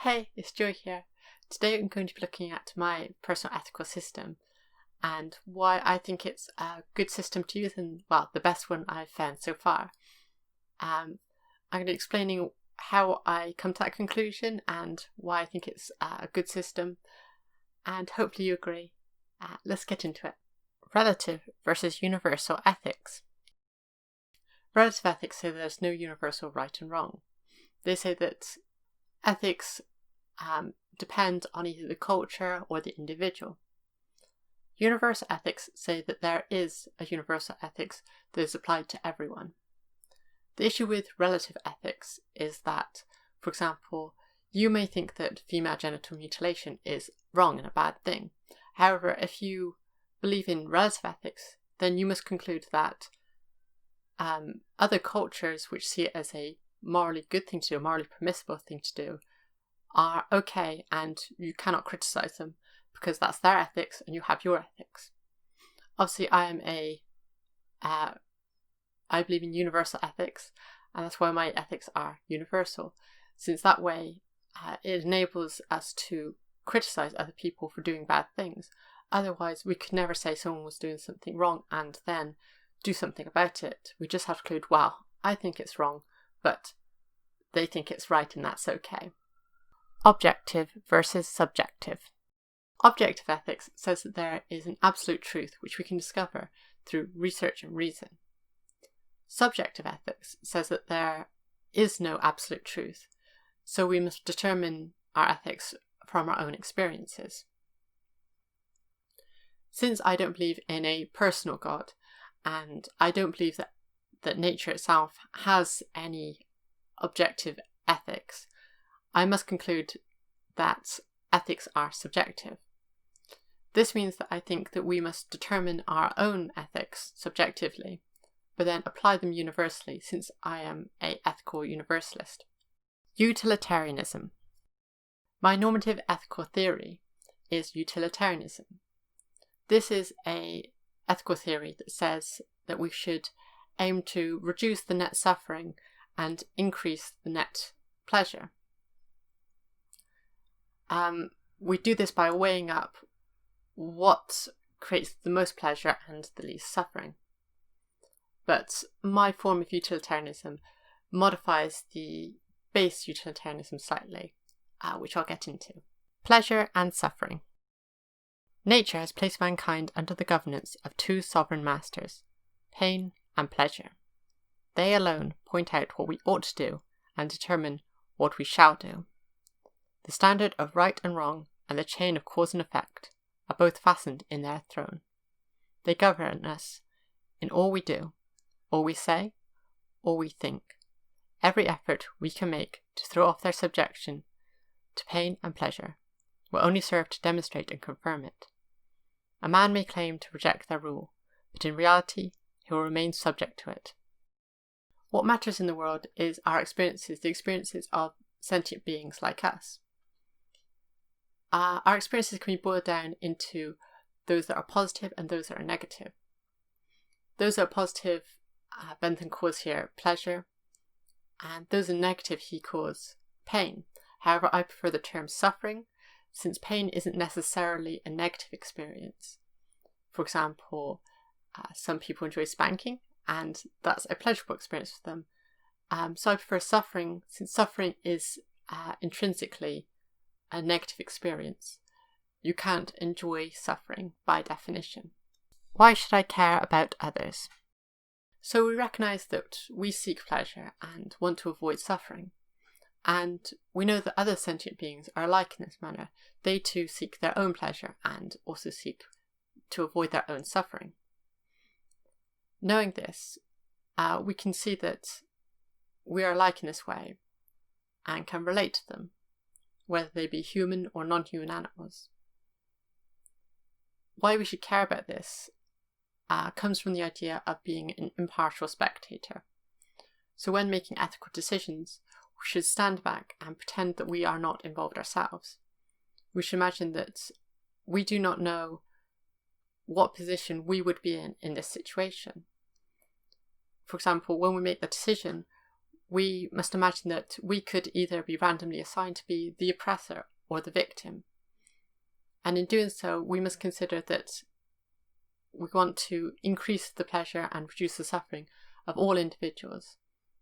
Hey, it's Joy here. Today I'm going to be looking at my personal ethical system and why I think it's a good system to use and, well, the best one I've found so far. I'm going to be explaining how I come to that conclusion and why I think it's a good system, and hopefully you agree. Let's get into it. Relative versus universal ethics. Relative ethics say there's no universal right and wrong. They say that ethics depend on either the culture or the individual. Universal ethics say that there is a universal ethics that is applied to everyone. The issue with relative ethics is that, for example, you may think that female genital mutilation is wrong and a bad thing. However, if you believe in relative ethics, then you must conclude that other cultures which see it as a morally good thing to do, a morally permissible thing to do, are okay, and you cannot criticize them because that's their ethics and you have your ethics. Obviously, I believe in universal ethics, and that's why my ethics are universal, since that way it enables us to criticize other people for doing bad things. Otherwise, we could never say someone was doing something wrong and then do something about it. We just have to conclude, well, I think it's wrong, but they think it's right and that's okay. Objective versus subjective. Objective ethics says that there is an absolute truth which we can discover through research and reason. Subjective ethics says that there is no absolute truth, so we must determine our ethics from our own experiences. Since I don't believe in a personal God, and I don't believe that nature itself has any objective ethics, I must conclude that ethics are subjective. This means that I think that we must determine our own ethics subjectively, but then apply them universally, since I am an ethical universalist. Utilitarianism. My normative ethical theory is utilitarianism. This is an ethical theory that says that we should aim to reduce the net suffering and increase the net pleasure. We do this by weighing up what creates the most pleasure and the least suffering. But my form of utilitarianism modifies the base utilitarianism slightly, which I'll get into. Pleasure and suffering. Nature has placed mankind under the governance of two sovereign masters, pain and pleasure. They alone point out what we ought to do and determine what we shall do. The standard of right and wrong and the chain of cause and effect are both fastened in their throne. They govern us in all we do, all we say, all we think. Every effort we can make to throw off their subjection to pain and pleasure will only serve to demonstrate and confirm it. A man may claim to reject their rule, but in reality he will remain subject to it. What matters in the world is our experiences, the experiences of sentient beings like us. Our experiences can be boiled down into those that are positive and those that are negative. Those that are positive, Bentham calls here pleasure, and those that are negative he calls pain. However, I prefer the term suffering, since pain isn't necessarily a negative experience. For example, some people enjoy spanking, and that's a pleasurable experience for them. So I prefer suffering, since suffering is intrinsically a negative experience. You can't enjoy suffering by definition. Why should I care about others? So we recognise that we seek pleasure and want to avoid suffering. And we know that other sentient beings are alike in this manner. They too seek their own pleasure and also seek to avoid their own suffering. Knowing this, we can see that we are alike in this way and can relate to them, whether they be human or non-human animals. Why we should care about this comes from the idea of being an impartial spectator. So when making ethical decisions, we should stand back and pretend that we are not involved ourselves. We should imagine that we do not know what position we would be in this situation. For example, when we make the decision, we must imagine that we could either be randomly assigned to be the oppressor or the victim. And in doing so, we must consider that we want to increase the pleasure and reduce the suffering of all individuals.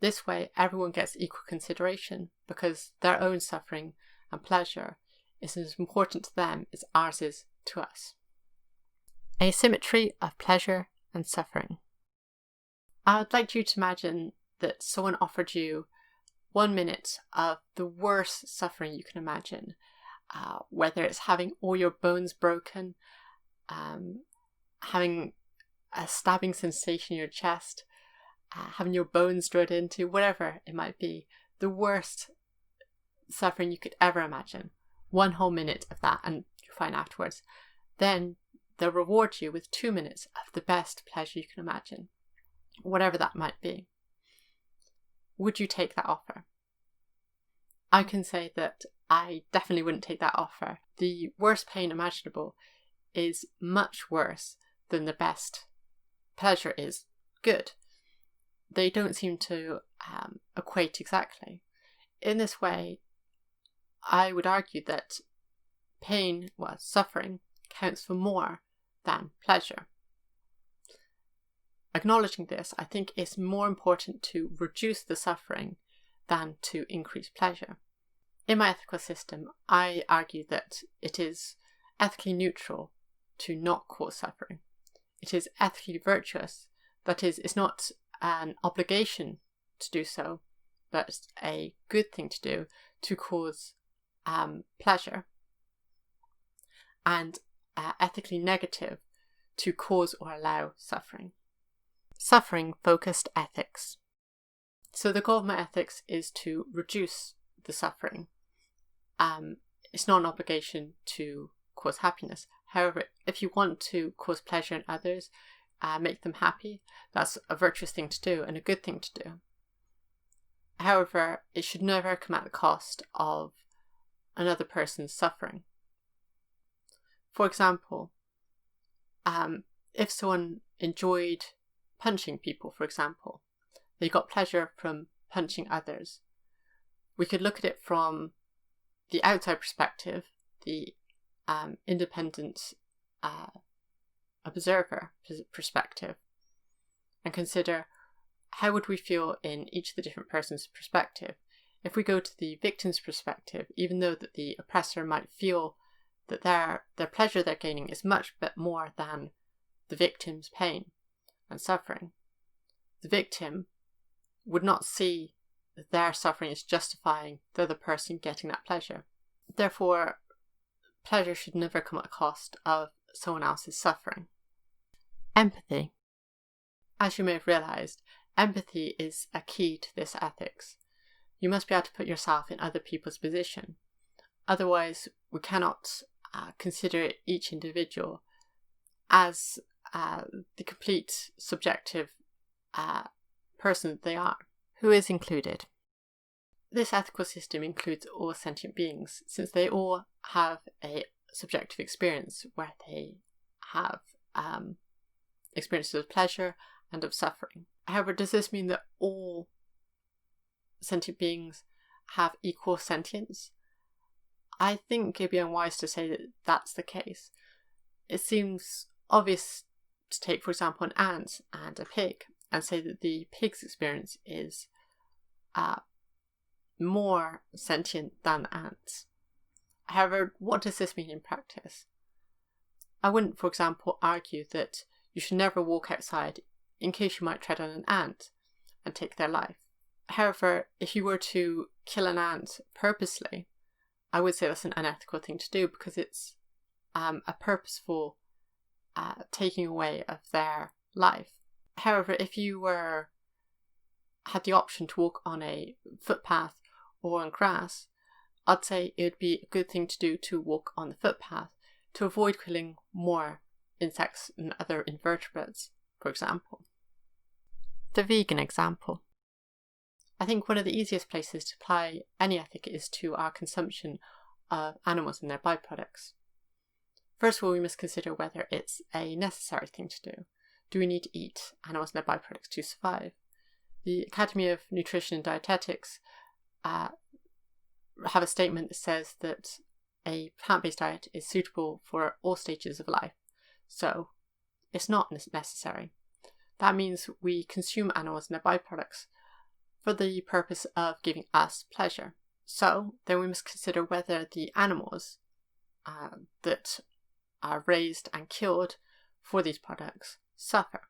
This way, everyone gets equal consideration because their own suffering and pleasure is as important to them as ours is to us. Asymmetry of pleasure and suffering. I would like you to imagine that someone offered you 1 minute of the worst suffering you can imagine, whether it's having all your bones broken, having a stabbing sensation in your chest, having your bones drilled into, whatever it might be, the worst suffering you could ever imagine. 1 whole minute of that, and you're fine afterwards. Then they'll reward you with 2 minutes of the best pleasure you can imagine, whatever that might be. Would you take that offer? I can say that I definitely wouldn't take that offer. The worst pain imaginable is much worse than the best pleasure is good. They don't seem to equate exactly. In this way, I would argue that suffering counts for more than pleasure. Acknowledging this, I think it's more important to reduce the suffering than to increase pleasure. In my ethical system, I argue that it is ethically neutral to not cause suffering. It is ethically virtuous, that is, it's not an obligation to do so, but it's a good thing to do to cause pleasure, and ethically negative to cause or allow suffering. Suffering-focused ethics. So the goal of my ethics is to reduce the suffering. It's not an obligation to cause happiness. However, if you want to cause pleasure in others, make them happy, that's a virtuous thing to do and a good thing to do. However, it should never come at the cost of another person's suffering. For example, if someone enjoyed punching people, for example, they got pleasure from punching others, we could look at it from the outside perspective, the independent observer perspective, and consider how would we feel in each of the different person's perspective. If we go to the victim's perspective, even though that the oppressor might feel that their pleasure they're gaining is much bit more than the victim's pain and suffering, the victim would not see that their suffering is justifying the other person getting that pleasure. Therefore, pleasure should never come at the cost of someone else's suffering. Empathy. As you may have realised, empathy is a key to this ethics. You must be able to put yourself in other people's position. Otherwise, we cannot consider each individual as the complete subjective person that they are. Who is included? This ethical system includes all sentient beings, since they all have a subjective experience where they have experiences of pleasure and of suffering. However, does this mean that all sentient beings have equal sentience? I think it'd be unwise to say that that's the case. It seems obvious to take, for example, an ant and a pig and say that the pig's experience is more sentient than the ants. However, what does this mean in practice? I wouldn't, for example, argue that you should never walk outside in case you might tread on an ant and take their life. However, if you were to kill an ant purposely, I would say that's an unethical thing to do because it's a purposeful taking away of their life. However, if you had the option to walk on a footpath or on grass, I'd say it would be a good thing to do to walk on the footpath to avoid killing more insects and other invertebrates, for example. The vegan example. I think one of the easiest places to apply any ethic is to our consumption of animals and their byproducts. First of all, we must consider whether it's a necessary thing to do. Do we need to eat animals and their byproducts to survive? The Academy of Nutrition and Dietetics have a statement that says that a plant-based diet is suitable for all stages of life, so it's not necessary. That means we consume animals and their byproducts for the purpose of giving us pleasure. So then we must consider whether the animals that are raised and killed for these products suffer.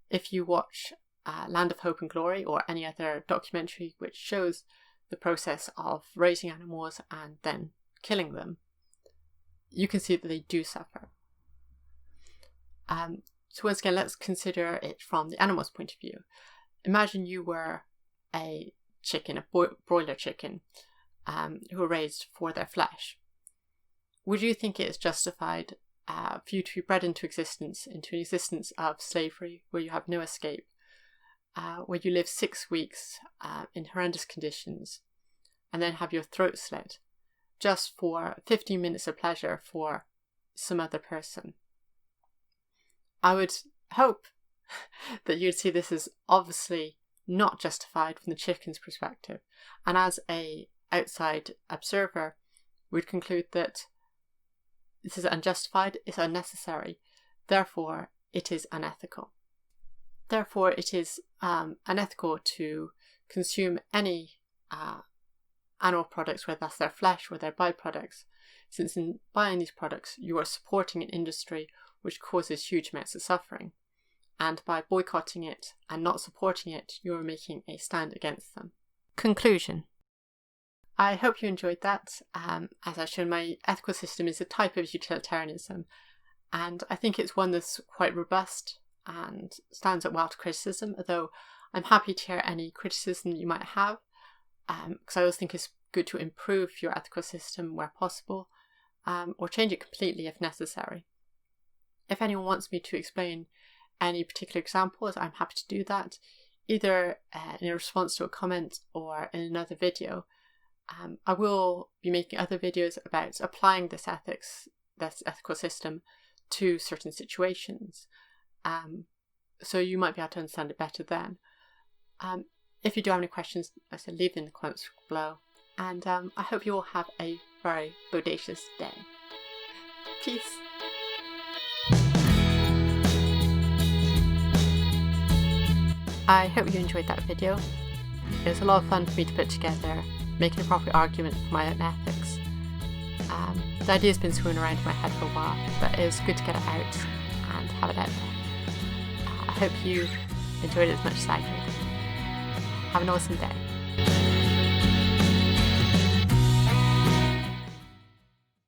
If you watch Land of Hope and Glory or any other documentary which shows the process of raising animals and then killing them, you can see that they do suffer. So once again, let's consider it from the animal's point of view. Imagine you were a chicken, a broiler chicken, who were raised for their flesh. Would you think it is justified for you to be bred into an existence of slavery where you have no escape, where you live 6 weeks in horrendous conditions, and then have your throat slit just for 15 minutes of pleasure for some other person? I would hope that you'd see this as obviously not justified from the chicken's perspective, and as an outside observer would conclude that this is unjustified, it's unnecessary, therefore it is unethical. Therefore it is unethical to consume any animal products, whether that's their flesh or their byproducts, since in buying these products you are supporting an industry which causes huge amounts of suffering, and by boycotting it and not supporting it, you are making a stand against them. Conclusion. I hope you enjoyed that. As I've shown, my ethical system is a type of utilitarianism, and I think it's one that's quite robust and stands up well to criticism, although I'm happy to hear any criticism you might have, because I always think it's good to improve your ethical system where possible, or change it completely if necessary. If anyone wants me to explain any particular examples, I'm happy to do that, either in a response to a comment or in another video. I will be making other videos about applying this ethical system to certain situations, so you might be able to understand it better then. If you do have any questions, as I said, leave them in the comments below, and I hope you all have a very bodacious day. Peace! I hope you enjoyed that video. It was a lot of fun for me to put together, making a proper argument for my own ethics. The idea's been swimming around in my head for a while, but it was good to get it out and have it out there. I hope you enjoyed it as much as I did. Have an awesome day.